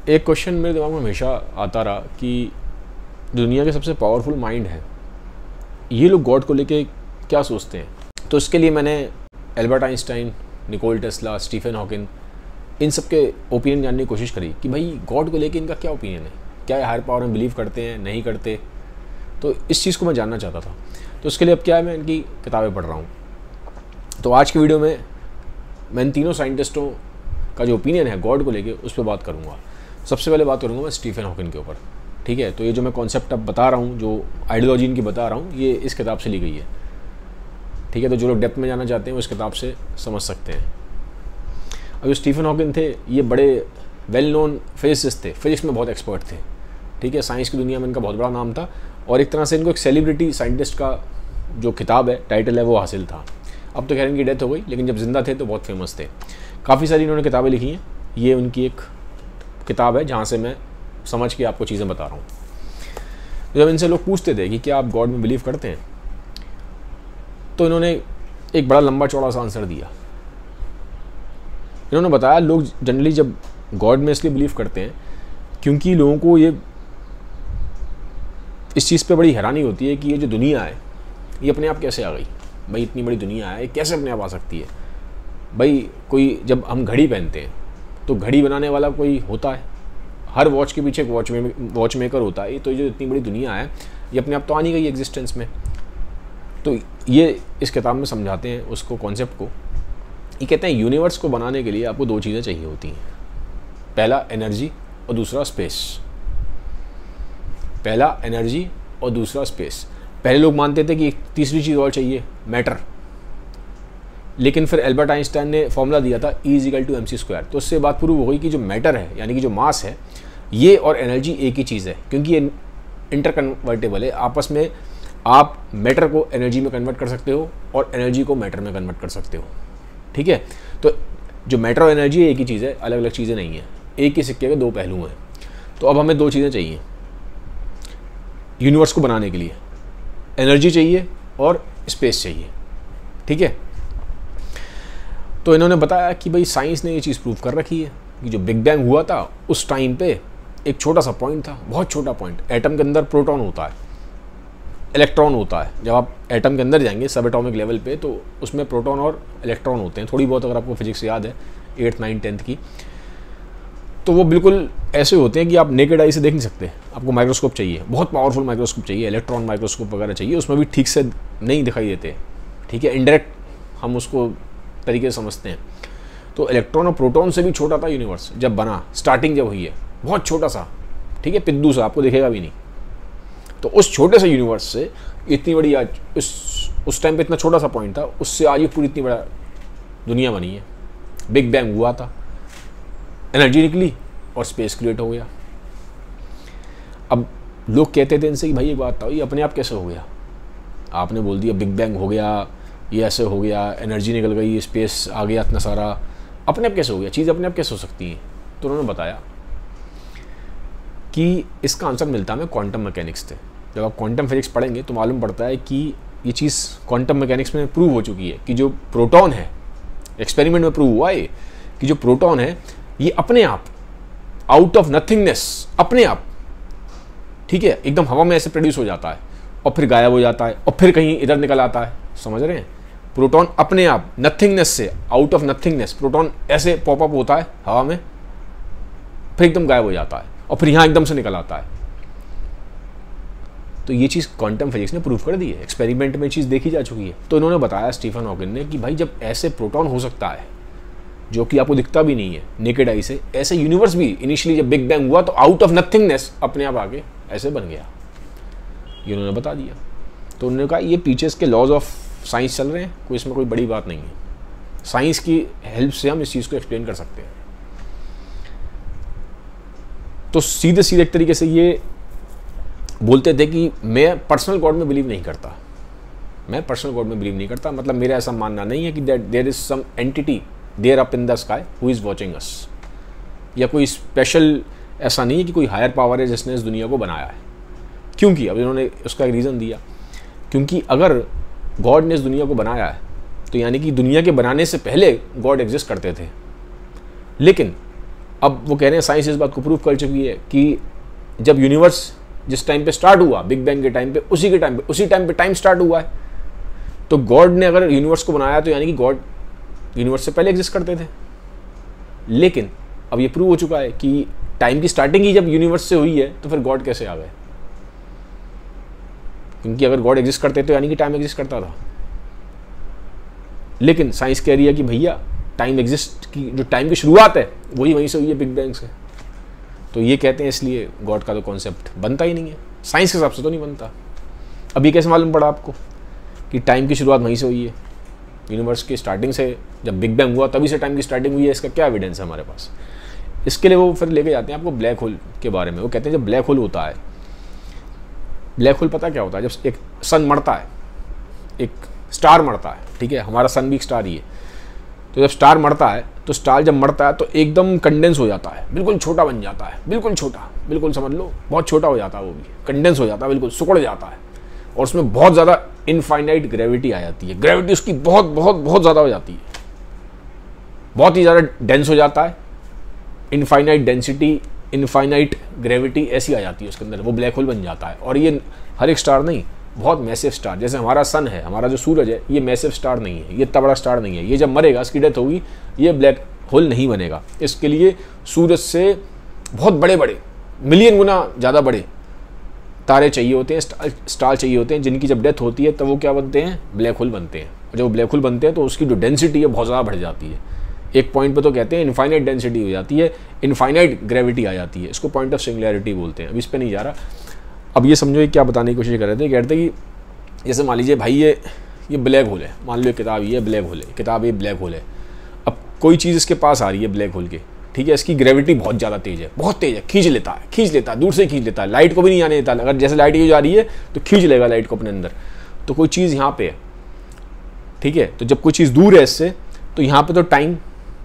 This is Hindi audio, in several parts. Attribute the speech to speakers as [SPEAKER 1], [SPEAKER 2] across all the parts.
[SPEAKER 1] एक क्वेश्चन मेरे दिमाग में हमेशा आता रहा कि दुनिया के सबसे पावरफुल माइंड है, ये लोग गॉड को लेके क्या सोचते हैं। तो इसके लिए मैंने Albert Einstein, Nikola Tesla, Stephen Hawking, इन सब के ओपिनियन जानने की कोशिश करी कि भाई गॉड को लेके इनका क्या ओपिनियन है, क्या ये हायर पावर में बिलीव करते हैं, नहीं करते। तो इस चीज़ को मैं जानना चाहता था। तो उसके लिए अब क्या है, मैं इनकी किताबें पढ़ रहा हूँ। तो आज की वीडियो में मैं इन तीनों साइंटिस्टों का जो ओपिनियन है गॉड को लेके उस पर बात करूँगा। सबसे पहले बात करूँगा मैं स्टीफन हॉकिंग के ऊपर, ठीक है। तो ये जो मैं कॉन्सेप्ट अब बता रहा हूँ, जो आइडियोलॉजी इनकी बता रहा हूँ, ये इस किताब से ली गई है, ठीक है। तो जो लोग डेप्थ में जाना चाहते हैं वो इस किताब से समझ सकते हैं। अब जो स्टीफन हॉकिंग थे, ये बड़े वेल नोन फिजिसिस्ट थे, फिजिक्स में बहुत एक्सपर्ट थे, ठीक है। साइंस की दुनिया में इनका बहुत बड़ा नाम था और एक तरह से इनको एक सेलिब्रिटी साइंटिस्ट का जो खिताब है, टाइटल है, वो हासिल था। अब तो खैर इनकी डेथ हो गई, लेकिन जब जिंदा थे तो बहुत फेमस थे। काफ़ी सारी इन्होंने किताबें लिखी हैं। ये उनकी एक किताब है जहाँ से मैं समझ के आपको चीज़ें बता रहा हूँ। जब इनसे लोग पूछते थे कि क्या आप गॉड में बिलीव करते हैं, तो इन्होंने एक बड़ा लंबा चौड़ा सा आंसर दिया। इन्होंने बताया लोग जनरली जब गॉड में इसलिए बिलीव करते हैं क्योंकि लोगों को ये इस चीज़ पे बड़ी हैरानी होती है कि ये जो दुनिया है ये अपने आप कैसे आ गई। भाई इतनी बड़ी दुनिया है, ये कैसे अपने आप आ सकती है। भाई कोई, जब हम घड़ी पहनते हैं तो घड़ी बनाने वाला कोई होता है, हर वॉच के पीछे एक वॉच मेकर होता है। तो ये जो इतनी बड़ी दुनिया है ये अपने आप तो आ नहीं गई एग्जिस्टेंस में। तो ये इस किताब में समझाते हैं उसको, कॉन्सेप्ट को। ये कहते हैं यूनिवर्स को बनाने के लिए आपको दो चीज़ें चाहिए होती हैं, पहला एनर्जी और दूसरा स्पेस। पहला एनर्जी और दूसरा स्पेस। पहले लोग मानते थे कि एक तीसरी चीज़ और चाहिए, मैटर। लेकिन फिर एल्बर्ट आइंस्टाइन ने फॉर्मूला दिया था E=mc²। तो उससे बात प्रूव हो गई कि जो मैटर है, यानी कि जो मास है, ये और एनर्जी एक ही चीज़ है, क्योंकि ये इंटरकन्वर्टेबल है आपस में। आप मैटर को एनर्जी में कन्वर्ट कर सकते हो और एनर्जी को मैटर में कन्वर्ट कर सकते हो, ठीक है। तो जो मैटर और एनर्जी एक ही चीज़ है, अलग अलग चीज़ें नहीं है। एक ही सिक्के के दो पहलू हैं। तो अब हमें दो चीज़ें चाहिए यूनिवर्स को बनाने के लिए, एनर्जी चाहिए और स्पेस चाहिए, ठीक है। तो इन्होंने बताया कि भाई साइंस ने ये चीज़ प्रूव कर रखी है कि जो बिग बैंग हुआ था उस टाइम पे एक छोटा सा पॉइंट था, बहुत छोटा पॉइंट। एटम के अंदर प्रोटॉन होता है, इलेक्ट्रॉन होता है। जब आप एटम के अंदर जाएंगे सब एटॉमिक लेवल पे, तो उसमें प्रोटॉन और इलेक्ट्रॉन होते हैं। थोड़ी बहुत अगर आपको फिजिक्स याद है 8th 9th 10th की, तो वो बिल्कुल ऐसे होते हैं कि आप नेकेड आई से देख नहीं सकते। आपको माइक्रोस्कोप चाहिए, बहुत पावरफुल माइक्रोस्कोप चाहिए, इलेक्ट्रॉन माइक्रोस्कोप वगैरह चाहिए। उसमें भी ठीक से नहीं दिखाई देते, ठीक है। इनडायरेक्ट हम उसको तरीके से समझते हैं। तो इलेक्ट्रॉन और प्रोटॉन से भी छोटा था यूनिवर्स जब बना, स्टार्टिंग जब हुई है, बहुत छोटा सा, ठीक है, पिद्दू सा, आपको दिखेगा भी नहीं। तो उस छोटे से यूनिवर्स से इतनी बड़ी आज, उस टाइम पे इतना छोटा सा पॉइंट था, उससे आज ये पूरी इतनी बड़ा दुनिया बनी है। बिग बैंग हुआ था, एनर्जी निकली और स्पेस क्रिएट हो गया। अब लोग कहते थे इनसे कि भाई ये बात था, ये अपने आप कैसे हो गया। आपने बोल दिया बिग बैंग हो गया, ये ऐसे हो गया, एनर्जी निकल गई, स्पेस आ गया इतना सारा, अपने आप कैसे हो गया, चीज़ अपने आप कैसे हो सकती है। तो उन्होंने बताया कि इसका आंसर मिलता है हमें क्वांटम मैकेनिक्स से। जब आप क्वांटम फिजिक्स पढ़ेंगे तो मालूम पड़ता है कि ये चीज़ क्वांटम मैकेनिक्स में प्रूव हो चुकी है कि जो प्रोटॉन है, एक्सपेरिमेंट में प्रूव हुआ है कि जो प्रोटॉन है ये अपने आप, आउट ऑफ नथिंगनेस, अपने आप, ठीक है, एकदम हवा में ऐसे प्रोड्यूस हो जाता है और फिर गायब हो जाता है और फिर कहीं इधर निकल आता है। समझ रहे हैं, प्रोटॉन अपने आप नथिंगनेस से, आउट ऑफ नथिंगनेस, प्रोटॉन ऐसे पॉपअप होता है हवा में, फिर एकदम गायब हो जाता है और फिर यहां एकदम से निकल आता है। तो ये चीज़ क्वांटम फिजिक्स ने प्रूव कर दी है, एक्सपेरिमेंट में चीज़ देखी जा चुकी है। तो इन्होंने बताया स्टीफन हॉकिंग ने कि भाई जब ऐसे प्रोटॉन हो सकता है जो कि आपको दिखता भी नहीं है नेकेड आई से, ऐसे यूनिवर्स भी इनिशियली जब बिग बैंग हुआ तो आउट ऑफ नथिंगनेस अपने आप आके ऐसे बन गया, ये उन्होंने बता दिया। तो उन्होंने कहा ये पीछे इसके लॉज ऑफ साइंस चल रहे हैं, कोई इसमें कोई बड़ी बात नहीं है। साइंस की हेल्प से हम इस चीज़ को एक्सप्लेन कर सकते हैं। तो सीधे सीधे एक तरीके से ये बोलते थे कि मैं पर्सनल गॉड में बिलीव नहीं करता, मैं पर्सनल गॉड में बिलीव नहीं करता। मतलब मेरा ऐसा मानना नहीं है कि that there is some entity there up in the sky who is watching us, या कोई स्पेशल ऐसा नहीं है कि कोई हायर पावर है जिसने इस दुनिया को बनाया है। क्योंकि अब इन्होंने उसका एक रीज़न दिया, क्योंकि अगर गॉड ने इस दुनिया को बनाया है तो यानी कि दुनिया के बनाने से पहले गॉड एग्जिस्ट करते थे। लेकिन अब वो कह रहे हैं साइंस इस बात को प्रूव कर चुकी है कि जब यूनिवर्स जिस टाइम पे स्टार्ट हुआ, बिग बैंग के टाइम पे, उसी टाइम पे टाइम स्टार्ट हुआ है। तो गॉड ने अगर यूनिवर्स को बनाया तो यानी कि गॉड यूनिवर्स से पहले एग्जिस्ट करते थे। लेकिन अब ये प्रूव हो चुका है कि टाइम की स्टार्टिंग ही जब यूनिवर्स से हुई है तो फिर गॉड कैसे आ गए? क्योंकि अगर गॉड एग्जिस्ट करते तो यानी कि टाइम एग्जिस्ट करता था। लेकिन साइंस कह रही है कि भैया टाइम एग्जिस्ट की जो टाइम की शुरुआत है वही वहीं से हुई है, बिग बैंग से। तो ये कहते हैं इसलिए गॉड का तो कॉन्सेप्ट बनता ही नहीं है, साइंस के हिसाब से तो नहीं बनता। अब ये कैसे मालूम पड़ा आपको कि टाइम की शुरुआत वहीं से हुई है? यूनिवर्स की स्टार्टिंग से, जब बिग बैंग हुआ तभी से टाइम की स्टार्टिंग हुई है। इसका क्या एविडेंस है हमारे पास? इसके लिए वो फिर लेके जाते हैं आपको ब्लैक होल के बारे में। वो कहते हैं जब ब्लैक होल होता है, ब्लैक होल पता क्या होता है? जब एक सन मरता है, एक स्टार मरता है, ठीक है, हमारा सन भी एक स्टार ही है। तो जब स्टार मरता है तो स्टार जब मरता है तो एकदम कंडेंस हो जाता है, बिल्कुल छोटा बन जाता है, बिल्कुल छोटा, बिल्कुल समझ लो बहुत छोटा हो जाता है, वो भी कंडेंस हो जाता है, बिल्कुल सिकुड़ जाता है। और उसमें बहुत ज़्यादा इनफाइनाइट ग्रेविटी आ जाती है, ग्रेविटी उसकी बहुत बहुत बहुत ज़्यादा हो जाती है, बहुत ही ज़्यादा डेंस हो जाता है। इनफाइनाइट डेंसिटी, इनफाइनाइट ग्रेविटी ऐसी आ जाती है उसके अंदर, वो ब्लैक होल बन जाता है। और ये हर एक स्टार नहीं, बहुत मैसिव स्टार, जैसे हमारा सन है, हमारा जो सूरज है, ये मैसिव स्टार नहीं है, ये इतना बड़ा स्टार नहीं है। ये जब मरेगा, इसकी डेथ होगी, ये ब्लैक होल नहीं बनेगा। इसके लिए सूरज से बहुत बड़े बड़े, मिलियन गुना ज़्यादा बड़े तारे चाहिए होते हैं, स्टार चाहिए होते हैं, जिनकी जब डेथ होती है तब वो क्या बनते हैं? ब्लैक होल बनते हैं। और जब ब्लैक होल बनते हैं तो उसकी जो डेंसिटी है बहुत ज़्यादा बढ़ जाती है। एक पॉइंट पे तो कहते हैं इनफाइनाइट डेंसिटी हो जाती है, इनफाइनाइट ग्रेविटी आ जाती है। इसको पॉइंट ऑफ सिंगुलैरिटी बोलते हैं। अब इस पे नहीं जा रहा। अब ये समझो ये क्या बताने की कोशिश कर रहे थे, कहते हैं कि जैसे मान लीजिए भाई ये ब्लैक होल है, मान लो किताब ये ब्लैक होल है, किताब ये ब्लैक होल है। अब कोई चीज़ इसके पास आ रही है ब्लैक होल के, ठीक है, इसकी ग्रेविटी बहुत ज़्यादा तेज़ है, बहुत तेज़ है, खींच लेता है, दूर से खींच लेता है, लाइट को भी नहीं आने देता। अगर जैसे लाइट ये जा रही है तो खींच लेगा लाइट को अपने अंदर। तो कोई चीज़ यहाँ पे है, ठीक है, तो जब कोई चीज़ दूर है इससे तो यहाँ पे तो टाइम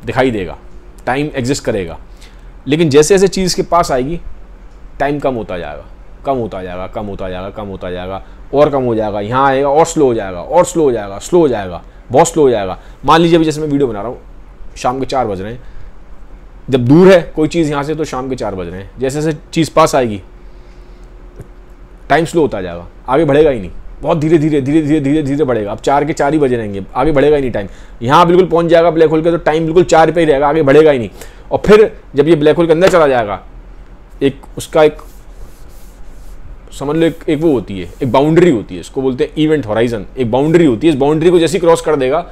[SPEAKER 1] दिखाई देगा, टाइम एग्जिस्ट करेगा। लेकिन जैसे जैसे चीज़ के पास आएगी टाइम कम होता जाएगा, कम होता जाएगा, कम होता जाएगा, कम होता जाएगा, और कम हो जाएगा। यहाँ आएगा और स्लो हो जाएगा, और स्लो हो जाएगा, स्लो हो जाएगा, बहुत स्लो हो जाएगा। मान लीजिए अभी जैसे मैं वीडियो बना रहा हूँ, शाम के 4 बज रहे हैं, जब दूर है कोई चीज़ यहाँ से तो शाम के 4 बज रहे हैं। जैसे जैसे चीज़ पास आएगी टाइम स्लो होता जाएगा, आगे बढ़ेगा ही नहीं, बहुत धीरे धीरे धीरे धीरे धीरे धीरे बढ़ेगा। अब 4 के 4 ही बजे रहेंगे, आगे बढ़ेगा ही नहीं टाइम। यहाँ बिल्कुल पहुँच जाएगा ब्लैक होल के तो टाइम बिल्कुल 4 पे ही रहेगा, आगे बढ़ेगा ही नहीं। और फिर जब ये ब्लैक होल के अंदर चला जाएगा, एक उसका एक समझ लो एक वो होती है, एक बाउंड्री होती है, इसको बोलते हैं इवेंट होराइजन। एक बाउंड्री होती है, इस बाउंड्री को जैसे ही क्रॉस कर देगा,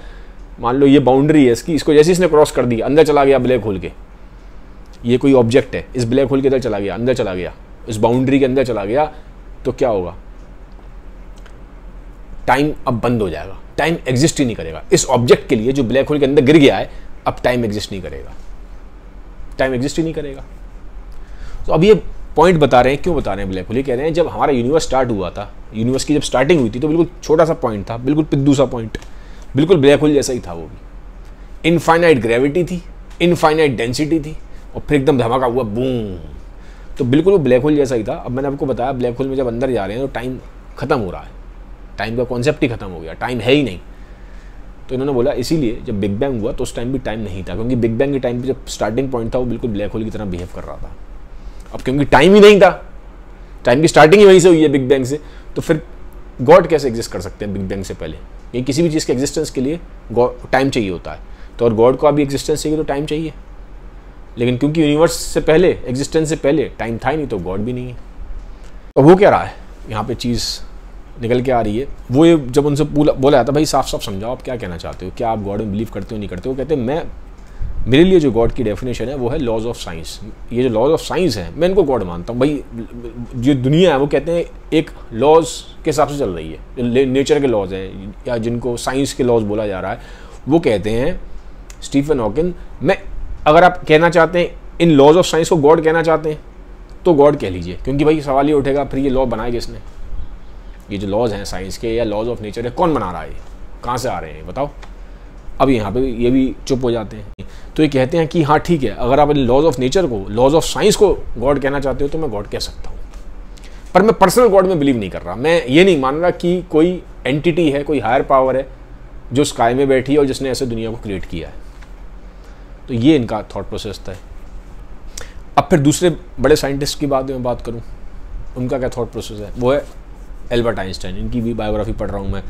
[SPEAKER 1] मान लो ये बाउंड्री है इसकी, इसको जैसे इसने क्रॉस कर दी, अंदर चला गया ब्लैक होल के, ये कोई ऑब्जेक्ट है, इस ब्लैक होल के अंदर चला गया, अंदर चला गया, इस बाउंड्री के अंदर चला गया, तो क्या होगा? टाइम अब बंद हो जाएगा, टाइम एग्जिस्ट ही नहीं करेगा। इस ऑब्जेक्ट के लिए जो ब्लैक होल के अंदर गिर गया है, अब टाइम एग्जिस्ट नहीं करेगा, टाइम एग्जिस्ट ही नहीं करेगा। तो अब ये पॉइंट बता रहे हैं, क्यों बता रहे हैं ब्लैक होल? ये कह रहे हैं जब हमारा यूनिवर्स स्टार्ट हुआ था, यूनिवर्स की जब स्टार्टिंग हुई थी तो बिल्कुल छोटा सा पॉइंट था, बिल्कुल पिद्दू सा पॉइंट, बिल्कुल ब्लैक होल जैसा ही था। वो भी इनफाइनाइट ग्रेविटी थी, इनफाइनाइट डेंसिटी थी, और फिर एकदम धमाका हुआ, बूम। तो बिल्कुल वो ब्लैक होल जैसा ही था। अब मैंने आपको बताया ब्लैक होल में जब अंदर जा रहे हैं तो टाइम खत्म हो रहा है, टाइम का कॉन्सेप्ट ही खत्म हो गया, टाइम है ही नहीं। तो इन्होंने बोला इसीलिए जब बिग बैंग हुआ तो उस टाइम भी टाइम नहीं था, क्योंकि बिग बैंग के टाइम पे जब स्टार्टिंग पॉइंट था वो बिल्कुल ब्लैक होल की तरह बिहेव कर रहा था। अब क्योंकि टाइम ही नहीं था, टाइम की स्टार्टिंग ही वहीं से हुई है बिग बैंग से, तो फिर गॉड कैसे एग्जिस्ट कर सकते हैं बिग बैंग से पहले? ये किसी भी चीज़ के एग्जिस्टेंस के लिए टाइम चाहिए होता है, तो और गॉड को अभी एग्जिस्टेंस चाहिए तो टाइम चाहिए। लेकिन क्योंकि यूनिवर्स से पहले, एग्जिस्टेंस से पहले टाइम था ही नहीं, तो गॉड भी नहीं है। तो वो क्या रहा है यहाँ पे चीज़ निकल के आ रही है, वो ये जब उनसे बोला जाता भाई साफ साफ समझाओ आप क्या कहना चाहते हो, क्या आप गॉड में बिलीव करते हो नहीं करते हो? कहते हैं मेरे लिए जो गॉड की डेफिनेशन है वो है लॉज ऑफ साइंस। ये जो लॉज ऑफ साइंस है मैं इनको गॉड मानता हूँ। भाई जो दुनिया है वो कहते हैं एक लॉज के हिसाब से चल रही है, जो नेचर के लॉज हैं या जिनको साइंस के लॉज बोला जा रहा है, वो कहते हैं स्टीफन हॉकिंग। अगर आप कहना चाहते हैं इन लॉज ऑफ साइंस को गॉड कहना चाहते हैं तो गॉड कह लीजिए, क्योंकि भाई सवाल ये उठेगा फिर ये लॉ बनाए किसने? ये जो लॉज हैं साइंस के या लॉज ऑफ नेचर है, कौन बना रहा है? कहाँ से आ रहे हैं बताओ? अब यहाँ पे ये भी चुप हो जाते हैं। तो ये कहते हैं कि हाँ ठीक है, अगर आप इन लॉज ऑफ नेचर को, लॉज ऑफ साइंस को गॉड कहना चाहते हो तो मैं गॉड कह सकता हूँ, पर मैं पर्सनल गॉड में बिलीव नहीं कर रहा। मैं ये नहीं मान रहा कि कोई एंटिटी है, कोई हायर पावर है जो स्काई में बैठी है और जिसने ऐसे दुनिया को क्रिएट किया है। तो ये इनका थॉट प्रोसेस था। अब फिर दूसरे बड़े साइंटिस्ट की बात करूं, उनका क्या थॉट प्रोसेस है, वो है एल्बर्ट आइंस्टाइन। इनकी भी बायोग्राफी पढ़ रहा हूं मैं।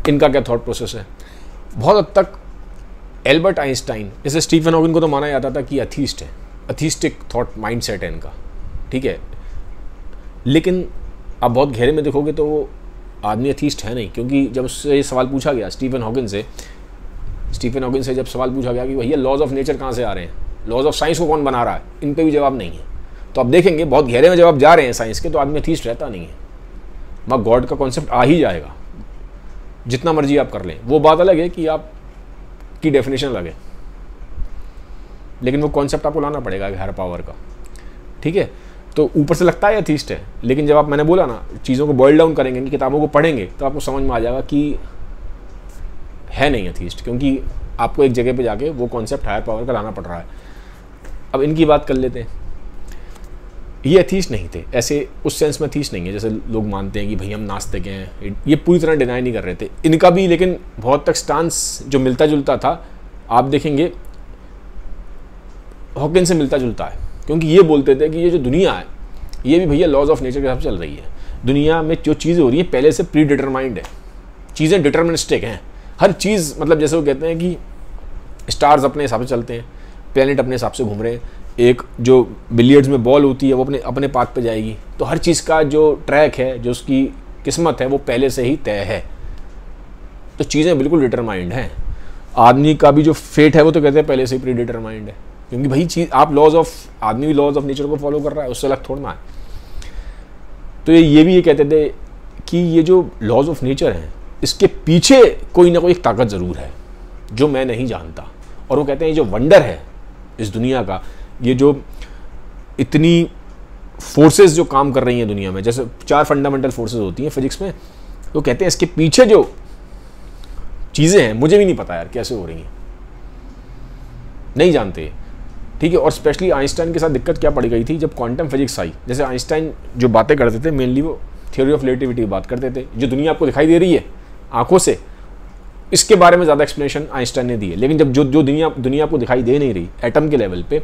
[SPEAKER 1] इनका क्या थॉट प्रोसेस है, बहुत हद तक एल्बर्ट आइंस्टाइन, जैसे स्टीफन हॉकिंग को तो माना जाता था कि अथीस्ट है, अथीस्टिक थॉट माइंड सेट है इनका, ठीक है। लेकिन आप बहुत गहरे में देखोगे तो वो आदमी अथीस्ट है नहीं, क्योंकि जब उससे ये सवाल पूछा गया स्टीफन हॉकिंग से जब सवाल पूछा गया कि भैया लॉज ऑफ नेचर कहाँ से आ रहे हैं, लॉज ऑफ साइंस को कौन बना रहा है, इन पे भी जवाब नहीं है। तो आप देखेंगे बहुत गहरे में जब आप जा रहे हैं साइंस के, तो आदमी अथीस्ट रहता नहीं है, वहाँ गॉड का कॉन्सेप्ट आ ही जाएगा, जितना मर्जी आप कर लें। वो बात अलग है कि आप की डेफिनेशन अलग है, लेकिन वो कॉन्सेप्ट आपको लाना पड़ेगा हायर पावर का, ठीक है। तो ऊपर से लगता है अथीस्ट है, लेकिन जब आप, मैंने बोला ना, चीज़ों को बॉइल डाउन करेंगे, किताबों को पढ़ेंगे, तो आपको समझ में आ जाएगा कि है नहीं अथीस्ट, क्योंकि आपको एक जगह पे जाके वो कॉन्सेप्ट हायर पावर का लाना पड़ रहा है। अब इनकी बात कर लेते हैं। ये अथीस्ट नहीं थे, ऐसे उस सेंस में अथीस्ट नहीं है जैसे लोग मानते हैं कि भाई हम नास्तिक हैं, ये पूरी तरह डिनाई नहीं कर रहे थे। इनका भी लेकिन बहुत तक स्टांस जो मिलता जुलता था, आप देखेंगे हॉकिंस से मिलता जुलता है, क्योंकि ये बोलते थे कि ये जो दुनिया है ये भी भैया लॉज ऑफ नेचर के हिसाब से चल रही है। दुनिया में जो चीज़ें हो रही हैं पहले से प्री डिटरमाइंड है, चीज़ें डिटर्मिनिस्टिक हैं, हर चीज़, मतलब जैसे वो कहते हैं कि स्टार्स अपने हिसाब से चलते हैं, प्लेनेट अपने हिसाब से घूम रहे हैं, एक जो बिलियर्ड्स में बॉल होती है वो अपने पाथ पे जाएगी, तो हर चीज़ का जो ट्रैक है, जो उसकी किस्मत है, वो पहले से ही तय है। तो चीज़ें बिल्कुल डिटरमाइंड हैं। आदमी का भी जो फेट है वो तो कहते हैं पहले से ही प्री डिटरमाइंड है, क्योंकि भाई चीज़ आप आदमी भी लॉज ऑफ नेचर को फॉलो कर रहा है, उससे अलग थोड़ा है। तो ये भी ये कहते थे कि ये जो लॉज ऑफ नेचर हैं इसके पीछे कोई ना कोई एक ताकत ज़रूर है जो मैं नहीं जानता। और वो कहते हैं ये जो वंडर है इस दुनिया का, ये जो इतनी फोर्सेस जो काम कर रही हैं दुनिया में, जैसे 4 फंडामेंटल फोर्सेस होती हैं फिजिक्स में, तो कहते हैं इसके पीछे जो चीज़ें हैं मुझे भी नहीं पता यार कैसे हो रही हैं, नहीं जानते, ठीक है। और स्पेशली आइंस्टाइन के साथ दिक्कत क्या पड़ गई थी जब क्वांटम फिजिक्स आई। जैसे आइंस्टाइन जो बातें करते थे मेनली वो थ्योरी ऑफ रिलेटिविटी की बात करते थे, जो दुनिया आपको दिखाई दे रही है आंखों से, इसके बारे में ज़्यादा एक्सप्लेनेशन आइंस्टाइन ने दी है। लेकिन जब जो दुनिया आपको दिखाई दे नहीं रही एटम के लेवल पे,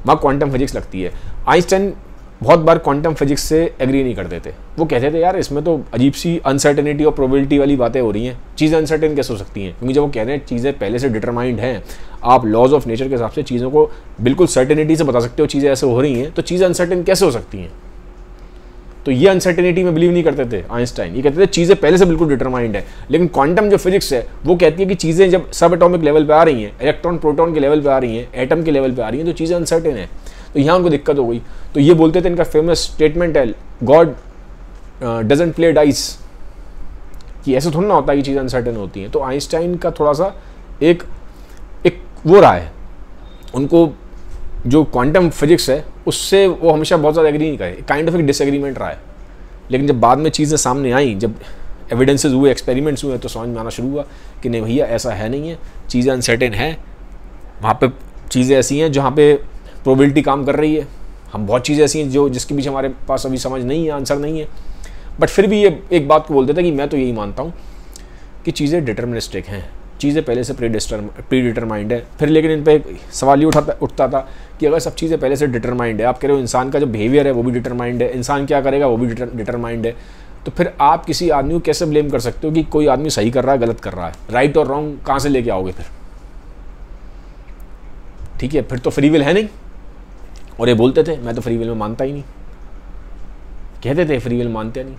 [SPEAKER 1] वहाँ क्वांटम फिजिक्स लगती है। आइंस्टाइन बहुत बार क्वांटम फिजिक्स से एग्री नहीं करते थे, वो कहते थे यार इसमें तो अजीब सी अनसर्टेनिटी और प्रोबेबिलिटी वाली बातें हो रही हैं, चीज़ें अनसर्टेन कैसे हो सकती हैं, क्योंकि जब वो कह रहे हैं चीज़ें पहले से डिटरमाइंड हैं, आप लॉज ऑफ नेचर के हिसाब से चीज़ों को बिल्कुल सर्टेनिटी से बता सकते हो चीज़ें ऐसे हो रही हैं, तो चीज़ें अनसर्टेन कैसे हो सकती हैं। तो ये अनसर्टेनिटी में बिलीव नहीं करते थे आइंस्टाइन, ये कहते थे चीज़ें पहले से बिल्कुल डिटरमाइंड है। लेकिन क्वांटम जो फिजिक्स है वो कहती है कि चीज़ें जब सब एटॉमिक लेवल पे आ रही हैं, इलेक्ट्रॉन प्रोटॉन के लेवल पे आ रही हैं, एटम के लेवल पे आ रही हैं, तो चीज़ें अनसर्टेन है। तो यहाँ उनको दिक्कत हो गई। तो ये बोलते थे, इनका फेमस स्टेटमेंट है, गॉड डजंट प्ले डाइस, कि ऐसा थोड़ा ना होता है कि चीज़ें अनसर्टेन होती हैं। तो आइंस्टाइन का थोड़ा सा एक वो रहा है, उनको जो क्वांटम फिजिक्स है उससे वो हमेशा बहुत ज़्यादा एग्री नहीं करे, काइंड ऑफ एक डिसएग्रीमेंट रहा है। लेकिन जब बाद में चीज़ें सामने आई, जब एविडेंसेस हुए, एक्सपेरिमेंट्स हुए, तो समझ में आना शुरू हुआ कि नहीं भैया ऐसा है नहीं है, चीज़ें अनसर्टेन है, वहाँ पे चीज़ें ऐसी हैं जहाँ पे प्रोबेबिलिटी काम कर रही है, हम बहुत चीज़ें ऐसी हैं जो जिसके बीच हमारे पास अभी समझ नहीं है, आंसर नहीं है। बट फिर भी ये एक बात को बोलते थे कि मैं तो यही मानता हूँ कि चीज़ें डिटर्मिनिस्टिक हैं, चीज़ें पहले से प्री डिटरमाइंड है। फिर लेकिन इन पर सवाल ये उठता था कि अगर सब चीज़ें पहले से डिटरमाइंड है, आप कह रहे हो इंसान का जो बिहेवियर है वो भी डिटरमाइंड है, इंसान क्या करेगा वो भी डिटरमाइंड है, तो फिर आप किसी आदमी को कैसे ब्लेम कर सकते हो कि कोई आदमी सही कर रहा है गलत कर रहा है, राइट और रॉन्ग कहाँ से लेके आओगे फिर, ठीक है। फिर तो फ्री विल है नहीं। और ये बोलते थे मैं तो फ्री विल में मानता ही नहीं, कहते थे फ्री विल मानते नहीं,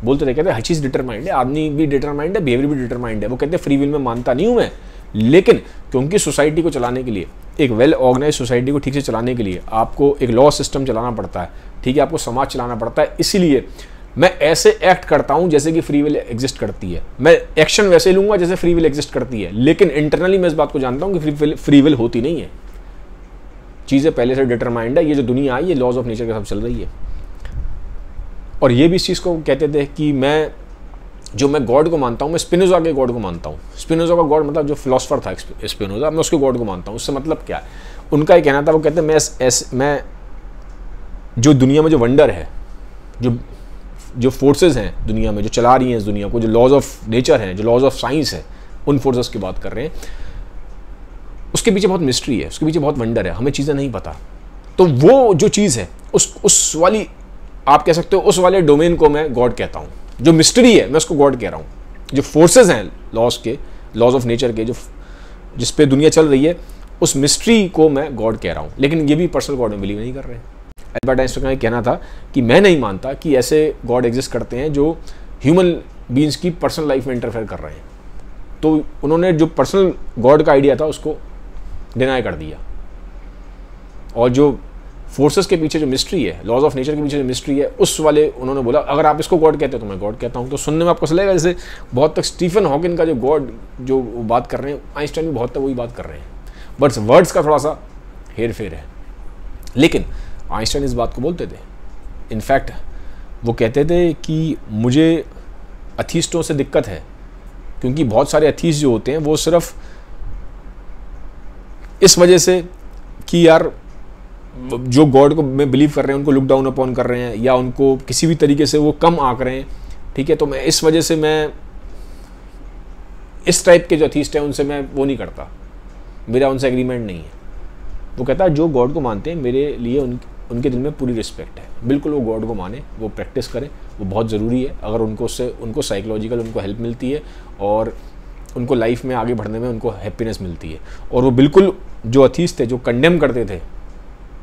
[SPEAKER 1] बोलते थे, कहते हर चीज़ डिटरमाइंड है, आदमी भी डिटरमाइंड है, बिहेवियर भी डिटरमाइंड है। वो कहते फ्री विल में मानता नहीं हूँ मैं, लेकिन क्योंकि सोसाइटी को चलाने के लिए, एक वेल ऑर्गेनाइज सोसाइटी को ठीक से चलाने के लिए आपको एक लॉ सिस्टम चलाना पड़ता है, ठीक है, आपको समाज चलाना पड़ता है, इसीलिए मैं ऐसे एक्ट करता हूँ जैसे कि फ्री विल एग्जिस्ट करती है, मैं एक्शन वैसे लूँगा जैसे फ्री विल एग्जिस्ट करती है। लेकिन इंटरनली मैं इस बात को जानता हूँ कि फ्री विल होती नहीं है, चीज़ें पहले से डिटरमाइंड है। ये जो दुनिया आई ये लॉज ऑफ नेचर के साथ चल रही है। और ये भी इस चीज़ को कहते थे कि मैं गॉड को मानता हूँ, मैं स्पिनोजा के गॉड को मानता हूँ। स्पिनोजा का गॉड मतलब जो फिलोसफर था स्पिनोजा, मैं उसके गॉड को मानता हूँ। उससे मतलब क्या है, उनका ये कहना था, वो कहते हैं मैं जो दुनिया में जो वंडर है, जो फोर्सेस हैं दुनिया में जो चला रही हैं इस दुनिया को, जो लॉज ऑफ नेचर हैं, जो लॉज ऑफ साइंस है, उन फोर्सेस की बात कर रहे हैं, उसके पीछे बहुत मिस्ट्री है, उसके पीछे बहुत वंडर है, हमें चीज़ें नहीं पता। तो वो जो चीज़ है उस वाली, आप कह सकते हो उस वाले डोमेन को मैं गॉड कहता हूँ। जो मिस्ट्री है मैं उसको गॉड कह रहा हूँ। जो फोर्सेस हैं लॉज ऑफ नेचर के, जो जिस पे दुनिया चल रही है, उस मिस्ट्री को मैं गॉड कह रहा हूँ। लेकिन ये भी पर्सनल गॉड में बिलीव नहीं कर रहे हैं। एल्बर्ट आइंस्टाइन का ये कहना था कि मैं नहीं मानता कि ऐसे गॉड एग्जिस्ट करते हैं जो ह्यूमन बीइंग्स की पर्सनल लाइफ में इंटरफेयर कर रहे हैं। तो उन्होंने जो पर्सनल गॉड का आइडिया था उसको डिनाई कर दिया, और जो फोर्सेस के पीछे जो मिस्ट्री है, लॉज ऑफ नेचर के पीछे जो मिस्ट्री है, उस वाले उन्होंने बोला अगर आप इसको गॉड कहते हो तो मैं गॉड कहता हूँ। तो सुनने में आपको चलेगा जैसे बहुत तक स्टीफन हॉकिंग का जो गॉड जो बात कर रहे हैं, आइंस्टाइन भी बहुत तक वही बात कर रहे हैं, बट वर्ड्स का थोड़ा सा हेर फेर है। लेकिन आइंस्टाइन इस बात को बोलते थे। इनफैक्ट वो कहते थे कि मुझे अथीस्टों से दिक्कत है, क्योंकि बहुत सारे अथीस्ट जो होते हैं वो सिर्फ इस वजह से कि यार जो गॉड को मैं बिलीव कर रहे हैं उनको लुक डाउन अपॉन कर रहे हैं, या उनको किसी भी तरीके से वो कम आंक रहे हैं, ठीक है, तो मैं इस वजह से मैं इस टाइप के जो अथीस्ट हैं उनसे मैं वो नहीं करता, मेरा उनसे एग्रीमेंट नहीं है। वो कहता है जो गॉड को मानते हैं मेरे लिए उनके दिल में पूरी रिस्पेक्ट है, बिल्कुल वो गॉड को माने, वो प्रैक्टिस करें, वो बहुत ज़रूरी है। अगर उनको साइकोलॉजिकल उनको हेल्प मिलती है और उनको लाइफ में आगे बढ़ने में उनको हैप्पीनेस मिलती है। और वो बिल्कुल जो अथीस्ट थे, जो कंडेम करते थे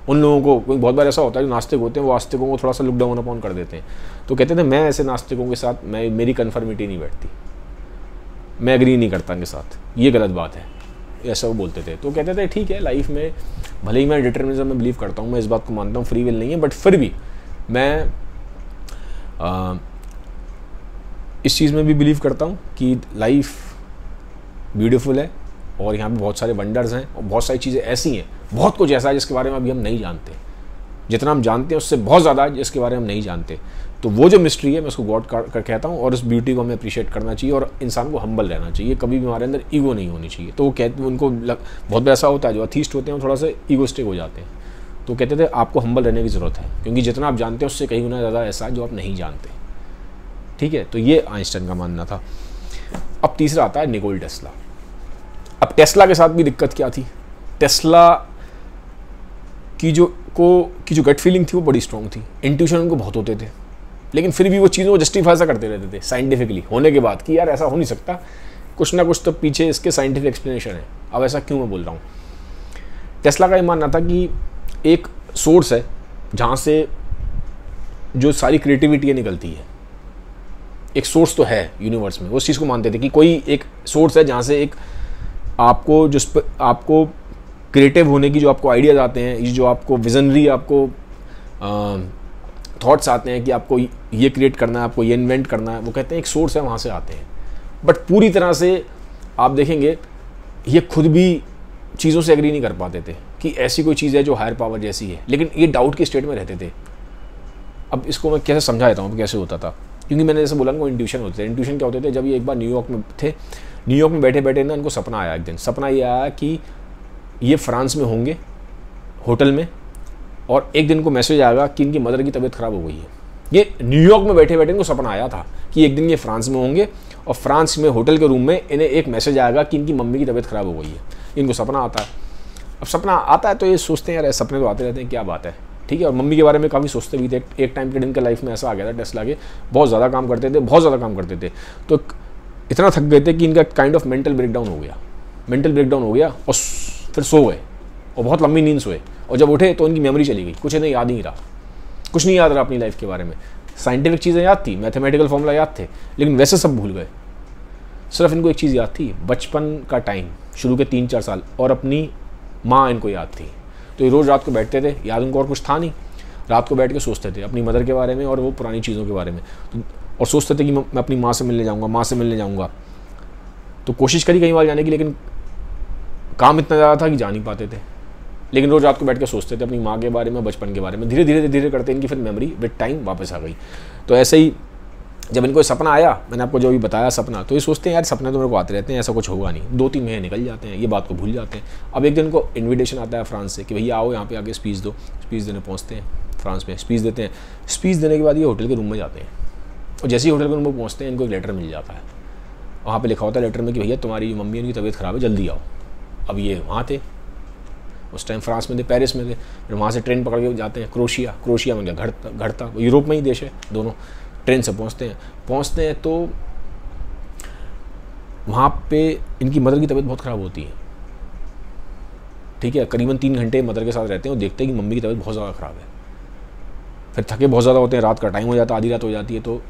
[SPEAKER 1] उन लोगों को, बहुत बार ऐसा होता है जो नास्तिक होते हैं वो आस्तिकों को थोड़ा सा लुक डाउन अपॉन कर देते हैं, तो कहते थे मैं ऐसे नास्तिकों के साथ मेरी कन्फर्मिटी नहीं बैठती, मैं एग्री नहीं करता उनके साथ, ये गलत बात है, ऐसा वो बोलते थे। तो कहते थे ठीक है, लाइफ में भले ही मैं डिटर्मिनिज्म में बिलीव करता हूँ, मैं इस बात को मानता हूँ फ्री विल नहीं है, बट फिर भी मैं इस चीज़ में भी बिलीव करता हूँ कि लाइफ ब्यूटीफुल है और यहाँ पे बहुत सारे वंडर्स हैं और बहुत सारी चीज़ें ऐसी हैं, बहुत कुछ ऐसा है जिसके बारे में अभी हम नहीं जानते, जितना हम जानते हैं उससे बहुत ज़्यादा है जिसके बारे में हम नहीं जानते। तो वो जो मिस्ट्री है मैं उसको गॉड कर कहता हूँ, और उस ब्यूटी को हमें अप्रिशिएट करना चाहिए और इंसान को हम्बल रहना चाहिए, कभी भी हमारे अंदर ईगो नहीं होनी चाहिए। तो वो कहते, उनको बहुत ऐसा होता है जो अथीस्ट होते हैं वो थोड़ा सा ईगोस्टिक हो जाते हैं, तो कहते थे आपको हम्बल रहने की ज़रूरत है, क्योंकि जितना आप जानते हैं उससे कहीं गुना ज़्यादा ऐसा है जो आप नहीं जानते, ठीक है। तो ये आइंस्टाइन का मानना था। अब तीसरा आता है निकोला टेस्ला। अब टेस्ला के साथ भी दिक्कत क्या थी, टेस्ला की जो गट फीलिंग थी वो बड़ी स्ट्रॉन्ग थी, इंट्यूशन उनको बहुत होते थे, लेकिन फिर भी वो चीज़ों को जस्टिफाई सा करते रहते थे साइंटिफिकली होने के बाद कि यार ऐसा हो नहीं सकता, कुछ ना कुछ तो पीछे इसके साइंटिफिक एक्सप्लेनेशन है। अब ऐसा क्यों मैं बोल रहा हूँ, टेस्ला का ये मानना था कि एक सोर्स है जहाँ से जो सारी क्रिएटिविटी है निकलती है, एक सोर्स तो है यूनिवर्स में, उस चीज़ को मानते थे कि कोई एक सोर्स है जहाँ से एक आपको क्रिएटिव होने की जो आपको आइडियाज़ आते हैं, जो आपको विजनरी आपको थॉट्स आते हैं कि आपको ये क्रिएट करना है, आपको ये इन्वेंट करना है, वो कहते हैं एक सोर्स है वहाँ से आते हैं। बट पूरी तरह से आप देखेंगे ये खुद भी चीज़ों से एग्री नहीं कर पाते थे कि ऐसी कोई चीज़ है जो हायर पावर जैसी है, लेकिन ये डाउट के स्टेट में रहते थे। अब इसको मैं कैसे समझा देता हूँ कैसे होता था, क्योंकि मैंने जैसे बोला ना वो इंट्यूशन होते थे। इंट्यूशन क्या होते थे, जब ये एक बार न्यूयॉर्क में थे, न्यूयॉर्क में बैठे बैठे ना इनको सपना आया एक दिन, सपना ये आया कि ये फ्रांस में होंगे होटल में, और एक दिन को मैसेज आएगा कि इनकी मदर की तबीयत ख़राब हो गई है। ये न्यूयॉर्क में बैठे बैठे इनको सपना आया था कि एक दिन ये फ्रांस में होंगे और फ्रांस में होटल के रूम में इन्हें एक मैसेज आएगा कि इनकी मम्मी की तबीयत ख़राब हो गई है। इनको सपना आता है। अब सपना आता है तो ये सोचते हैं यार सपने तो आते रहते हैं, क्या बात है, ठीक है। और मम्मी के बारे में काफ़ी सोचते भी थे। एक टाइम के दिन के लाइफ में ऐसा आ गया था टेस्ला के, बहुत ज़्यादा काम करते थे, बहुत ज़्यादा काम करते थे, तो इतना थक गए थे कि इनका काइंड ऑफ मेंटल ब्रेकडाउन हो गया और फिर सो गए और बहुत लंबी नींद सोए, और जब उठे तो इनकी मेमोरी चली गई, कुछ इन्हें याद नहीं रहा, कुछ नहीं याद रहा अपनी लाइफ के बारे में। साइंटिफिक चीज़ें याद थी, मैथमेटिकल फॉर्मूला याद थे, लेकिन वैसे सब भूल गए। सिर्फ इनको एक चीज़ याद थी, बचपन का टाइम, शुरू के 3-4 साल, और अपनी माँ इनको याद थी। तो ये रोज़ रात को बैठते थे, याद उनको और कुछ था नहीं, रात को बैठ के सोचते थे अपनी मदर के बारे में और वो पुरानी चीज़ों के बारे में, और सोचते थे कि मैं अपनी माँ से मिलने जाऊँगा। तो कोशिश करी कई बार जाने की, लेकिन काम इतना ज़्यादा था कि जा नहीं पाते थे। लेकिन रोज़ रात को बैठ के सोचते थे अपनी माँ के बारे में, बचपन के बारे में। धीरे धीरे करते इनकी फिर मेमोरी विद टाइम वापस आ गई। तो ऐसे ही जब इनको सपना आया, मैंने आपको जो भी बताया सपना, तो ये सोचते हैं यार सपने तो मेरे को आते रहते हैं, ऐसा कुछ होगा नहीं। 2-3 महीने निकल जाते हैं, ये बात को भूल जाते हैं। अब एक दिन को इन्विटेशन आता है फ्रांस से कि भैया आओ यहाँ पे आके स्पीच दो। स्पीच देने पहुँचते हैं फ्रांस में, स्पीच देते हैं। स्पीच देने के बाद ये होटल के रूम में जाते हैं, और जैसे ही होटल के रूम में पहुँचते हैं इनको एक लेटर मिल जाता है। वहाँ पर लिखा होता है लेटर में कि भैया तुम्हारी मम्मी उनकी तबीयत ख़राब है, जल्दी आओ। अब ये वहाँ थे, उस टाइम फ्रांस में थे, पेरिस में थे, फिर वहाँ से ट्रेन पकड़ के जाते हैं क्रोशिया में, क्या घर था, यूरोप में ही देश है दोनों, ट्रेन से पहुँचते हैं तो वहाँ पे इनकी मदर की तबीयत बहुत ख़राब होती है, ठीक है। करीबन 3 घंटे मदर के साथ रहते हैं और देखते हैं कि मम्मी की तबीयत बहुत ज़्यादा ख़राब है। फिर थके बहुत ज़्यादा होते हैं, रात का टाइम हो जाता है, आधी रात हो जाती है, तो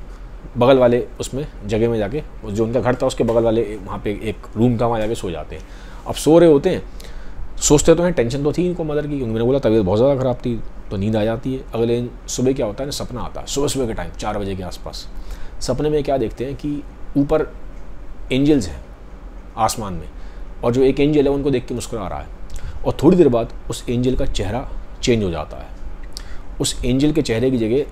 [SPEAKER 1] बगल वाले उसमें जगह में जाके, जो उनका घर था उसके बगल वाले वहाँ पे एक रूम था, वहाँ जाके सो जाते हैं। अब सो रहे होते हैं, सोचते तो हैं, टेंशन तो थी इनको मदर की, मैंने बोला तबीयत बहुत ज़्यादा ख़राब थी, तो नींद आ जाती है। अगले सुबह क्या होता है ना, सपना आता है सुबह के टाइम 4 बजे के आसपास। सपने में क्या देखते हैं कि ऊपर एंजल्स हैं आसमान में, और जो एक एंजल है उनको देख के मुस्कुरा रहा है, और थोड़ी देर बाद उस एंजल का चेहरा चेंज हो जाता है। उस एंजल के चेहरे की जगह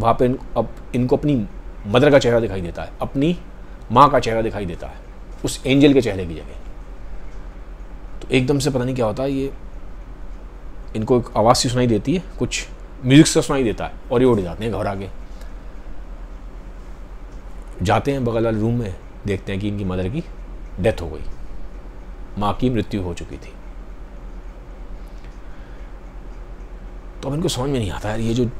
[SPEAKER 1] वहाँ पे अब इनको अपनी मदर का चेहरा दिखाई देता है, अपनी माँ का चेहरा दिखाई देता है उस एंजल के चेहरे की जगह। तो एकदम से पता नहीं क्या होता है, ये इनको एक आवाज़ सी सुनाई देती है, कुछ म्यूजिक से सुनाई देता है, और ये उड़ जाते हैं घबरा के। जाते हैं बगल वाले रूम में, देखते हैं कि इनकी मदर की डेथ हो गई, माँ की मृत्यु हो चुकी थी। तो अब इनको समझ में नहीं आता है,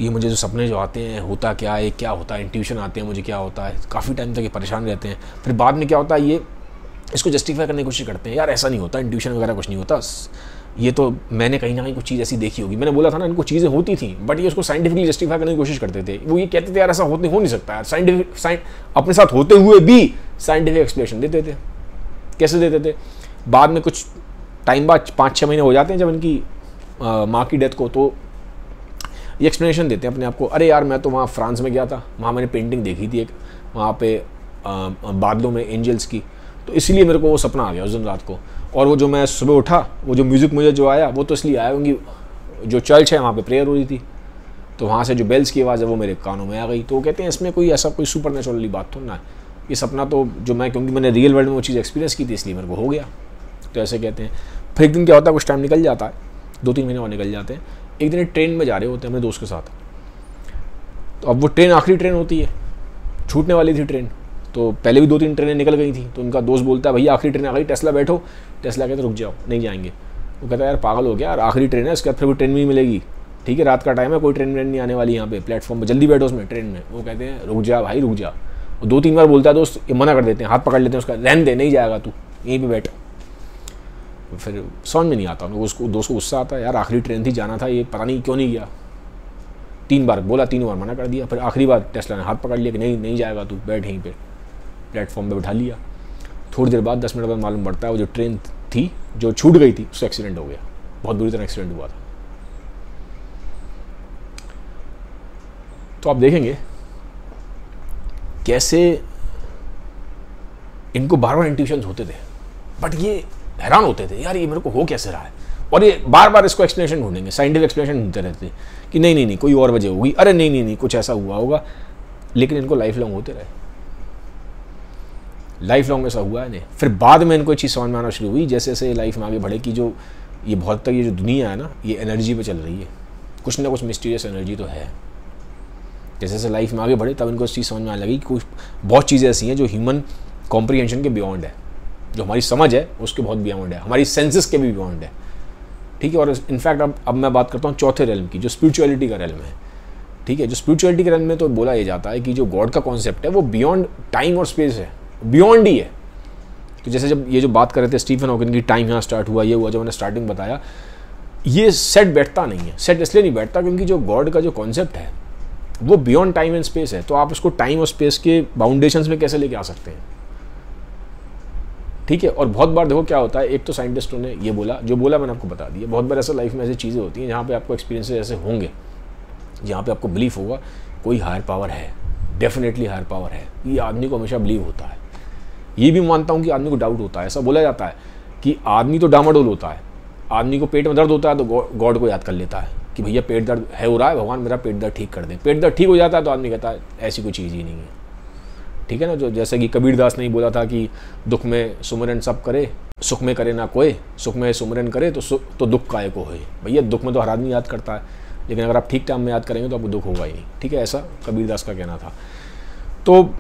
[SPEAKER 1] ये मुझे जो सपने जो आते हैं होता क्या है, क्या होता है, इंट्यूशन आते हैं मुझे क्या होता है, काफ़ी टाइम तक ये परेशान रहते हैं। फिर बाद में क्या होता है, ये इसको जस्टिफाई करने की कोशिश करते हैं, यार ऐसा नहीं होता, इंट्यूशन वगैरह कुछ नहीं होता, ये तो मैंने कहीं ना कहीं कुछ चीज़ ऐसी देखी होगी, मैंने बोला था ना इनको चीज़ें होती थी, बट ये उसको साइंटिफिकली जस्टिफाई करने की कोशिश करते थे। वो ये कहते थे यार ऐसा हो नहीं सकता यार, साइंटिफिक अपने साथ होते हुए भी साइंटिफिक एक्सप्लेनेशन देते थे। कैसे देते थे, बाद में कुछ टाइम बाद 5-6 महीने हो जाते हैं जब इनकी माँ की डेथ को, तो ये एक्सप्लेनेशन देते हैं अपने आप को, अरे यार मैं तो वहाँ फ्रांस में गया था, वहाँ मैंने पेंटिंग देखी थी एक, वहाँ पे बादलों में एंजल्स की, तो इसलिए मेरे को वो सपना आ गया उस दिन रात को। और वो जो मैं सुबह उठा, वो जो म्यूज़िक मुझे जो आया वो तो इसलिए आया क्योंकि जो चर्च है वहाँ पे प्रेयर हो रही थी, तो वहाँ से जो बेल्स की आवाज़ है वो मेरे कानों में आ गई। तो वो कहते हैं इसमें कोई ऐसा कोई सुपर नेचुरल बात तो ना है, ये सपना तो जो मैं, क्योंकि मैंने रियल वर्ल्ड में वो चीज़ एक्सपीरियंस की थी इसलिए मेरे को हो गया। तो ऐसे कहते हैं। फिर एक दिन क्या होता है, कुछ टाइम निकल जाता है, 2-3 महीने और निकल जाते हैं। एक दिन ट्रेन में जा रहे होते हैं अपने दोस्त के साथ, तो अब वो ट्रेन आखिरी ट्रेन होती है, छूटने वाली थी ट्रेन, तो पहले भी 2-3 ट्रेनें निकल गई थी। तो उनका दोस्त बोलता है भैया आखिरी ट्रेन आ गई, टेस्ला बैठो। टेस्ला कहते रुक जाओ, नहीं जाएंगे। वो कहता है यार पागल हो गया यार, आखिरी ट्रेन है, इसके बाद फिर कोई ट्रेन भी मिलेगी, ठीक है रात का टाइम है, कोई ट्रेन नहीं आने वाली यहाँ पे प्लेटफॉर्म पर, जल्दी बैठो उसमें ट्रेन में। वो कहते हैं रुक जा भाई रुक जा। 2-3 बार बोलता है दोस्त, ये मना कर देते हैं, हाथ पकड़ लेते हैं उसका, रहने दे नहीं जाएगा तू यहीं पर बैठ। फिर समझ में नहीं आता उनको, उसको दोस्त को गुस्सा आता है, यार आखिरी ट्रेन थी, जाना था, ये पता नहीं क्यों नहीं गया। 3 बार बोला, 3 बार मना कर दिया, फिर आखिरी बार टेस्ला ने हाथ पकड़ लिया कि नहीं जाएगा तू, बैठ यहीं पे, प्लेटफॉर्म पे बैठा लिया। थोड़ी देर बाद 10 मिनट बाद मालूम पड़ता है वो जो ट्रेन थी जो छूट गई थी उसका एक्सीडेंट हो गया, बहुत बुरी तरह एक्सीडेंट हुआ था। तो आप देखेंगे कैसे इनको बार बार इंट्यूशंस होते थे, बट ये हैरान होते थे यार ये मेरे को हो कैसे रहा है, और ये बार बार इसको एक्सप्लेनेशन ढूंढेंगे, साइंटिफिक एक्सप्लेनेशन ढूंढते रहते कि नहीं कोई और वजह होगी, अरे नहीं कुछ ऐसा हुआ होगा। लेकिन इनको लाइफ लॉन्ग होते रहे, लाइफ लॉन्ग ऐसा हुआ है नहीं। फिर बाद में इनको चीज़ समझ में आना शुरू हुई जैसे जैसे लाइफ में आगे बढ़े कि जो ये बहुत तक ये जो दुनिया है ना, ये एनर्जी पे चल रही है, कुछ ना कुछ मिस्टीरियस एनर्जी तो है। जैसे जैसे लाइफ में आगे बढ़े तब इनको इस चीज़ समझ में आने लगी कि कुछ बहुत चीज़ें ऐसी हैं जो ह्यूमन कॉम्प्रीहेंशन के बियॉन्ड है, जो हमारी समझ है उसके बहुत बियॉन्ड है, हमारी सेंसेस के भी बियॉन्ड है, ठीक है। और इनफैक्ट अब मैं बात करता हूँ चौथे रेल्म की, जो स्पिरिचुअलिटी का रेल्म है, ठीक है। जो स्पिरिचुअलिटी के रेल्म में तो बोला ये जाता है कि जो गॉड का कॉन्सेप्ट है वो बियॉन्ड टाइम और स्पेस है, बियॉन्ड ही है। तो जैसे जब ये जो बात कर रहे थे स्टीफन हॉकिंग की, टाइम यहाँ स्टार्ट हुआ, ये हुआ, जो मैंने स्टार्टिंग बताया, ये सेट बैठता नहीं है। सेट इसलिए नहीं बैठता क्योंकि जो गॉड का जो कॉन्सेप्ट है वो बियॉन्ड टाइम एंड स्पेस है, तो आप उसको टाइम और स्पेस के बाउंडेशंस में कैसे लेके आ सकते हैं, ठीक है। और बहुत बार देखो क्या होता है, एक तो साइंटिस्टों ने ये बोला, जो बोला मैंने आपको बता दिया, बहुत बार ऐसा लाइफ में ऐसी चीज़ें होती हैं जहाँ पे आपको एक्सपीरियंसेस ऐसे होंगे जहाँ पे आपको बिलीफ होगा कोई हायर पावर है, डेफिनेटली हायर पावर है। ये आदमी को हमेशा बिलीव होता है। ये भी मानता हूँ कि आदमी को डाउट होता है। ऐसा बोला जाता है कि आदमी तो डामाडोल होता है, आदमी को पेट में दर्द होता है तो गॉड को याद कर लेता है कि भैया पेट दर्द है हो रहा है, भगवान मेरा पेट दर्द ठीक कर दे। पेट दर्द ठीक हो जाता है तो आदमी कहता है ऐसी कोई चीज़ ही नहीं है, ठीक है ना। जो जैसे कि कबीरदास ने ही बोला था कि दुख में सुमरन सब करे, सुख में करे ना कोई, सुख में सुमरन करे तो दुख काहे को होए। भैया दुख में तो हर आदमी याद करता है, लेकिन अगर आप ठीक टाइम में याद करेंगे तो आपको दुख होगा ही नहीं, ठीक है। ऐसा कबीरदास का कहना था। तो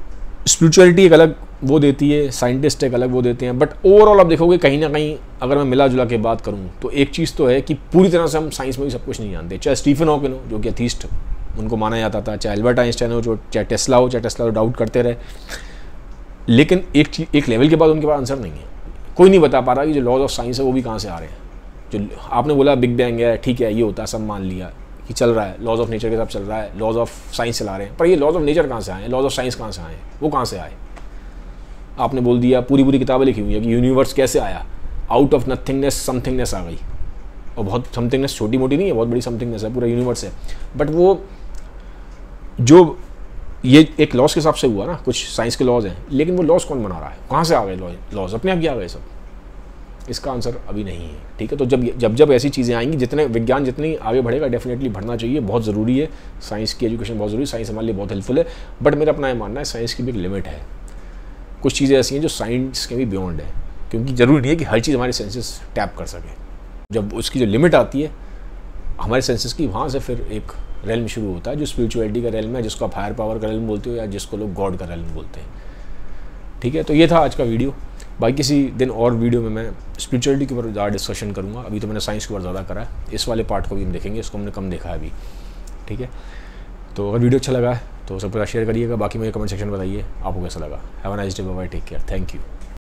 [SPEAKER 1] स्पिरिचुअलिटी एक अलग वो देती है, साइंटिस्ट एक अलग वो देते हैं, बट ओवरऑल आप देखोगे कहीं ना कहीं अगर मैं मिला जुला के बात करूँ तो एक चीज़ तो है कि पूरी तरह से हम साइंस में भी सब कुछ नहीं जानते। चाहे स्टीफन हॉकिंग हो जो कि एथीस्ट उनको माना जाता था, चाहे एल्बर्ट आइंस्टाइन हो, जो चाहे टेस्ला हो, चाहे टेस्ला तो डाउट करते रहे, लेकिन एक लेवल के बाद उनके पास आंसर नहीं है। कोई नहीं बता पा रहा कि जो लॉज ऑफ साइंस है वो भी कहाँ से आ रहे हैं। जो आपने बोला बिग बैंग है, ठीक है, ये होता है, सब मान लिया कि चल रहा है, लॉज ऑफ नेचर के साथ चल रहा है, लॉज ऑफ साइंस चला रहे हैं, पर ये लॉज ऑफ नेचर कहाँ से आए हैं, लॉज ऑफ साइंस कहाँ से आए हैं, वो कहाँ से आए? आपने बोल दिया, पूरी किताबें लिखी हुई है कि यूनिवर्स कैसे आया, आउट ऑफ नथिंगनेस समथिंगनेस आ गई, और बहुत समथिंगनेस छोटी मोटी नहीं है, बहुत बड़ी समथिंगनेस है, पूरा यूनिवर्स है। बट वो जो ये एक लॉज के हिसाब से हुआ ना, कुछ साइंस के लॉज हैं, लेकिन वो लॉज कौन बना रहा है, कहाँ से आ गए लॉज? अपने आप ही आ गए सब? इसका आंसर अभी नहीं है। ठीक है, तो जब ऐसी चीज़ें आएंगी, जितने विज्ञान जितनी आगे बढ़ेगा, डेफिनेटली बढ़ना चाहिए, बहुत ज़रूरी है, साइंस की एजुकेशन बहुत ज़रूरी है, साइंस हमारे लिए बहुत हेल्पफुल है। बट मेरा अपना ये मानना है साइंस की भी एक लिमिट है। कुछ चीज़ें ऐसी हैं जो साइंस के भी बियॉन्ड है, क्योंकि ज़रूरी नहीं है कि हर चीज़ हमारे सेंसेस टैप कर सके। जब उसकी जो लिमिट आती है हमारे सेंसेस की, वहाँ से फिर एक रेल्म शुरू होता है जो स्पिरिचुअलिटी का रेल्म है, जिसको आप हायर पावर का रेल्म बोलते हो या जिसको लोग गॉड का रेल्म बोलते हैं। ठीक है, तो ये था आज का वीडियो। बाकी किसी दिन और वीडियो में मैं स्पिरिचुअलिटी के ऊपर ज़्यादा डिस्कशन करूँगा। अभी तो मैंने साइंस के ऊपर ज़्यादा करा है, इस वाले पार्ट को भी हम देखेंगे, इसको हमने कम देखा है अभी। ठीक है, तो अगर वीडियो अच्छा लगा है तो सबके साथ शेयर करिएगा। बाकी मुझे कमेंट सेक्शन में बताइए आपको कैसा लगा। Have a nice day, bye bye, take care, thank you.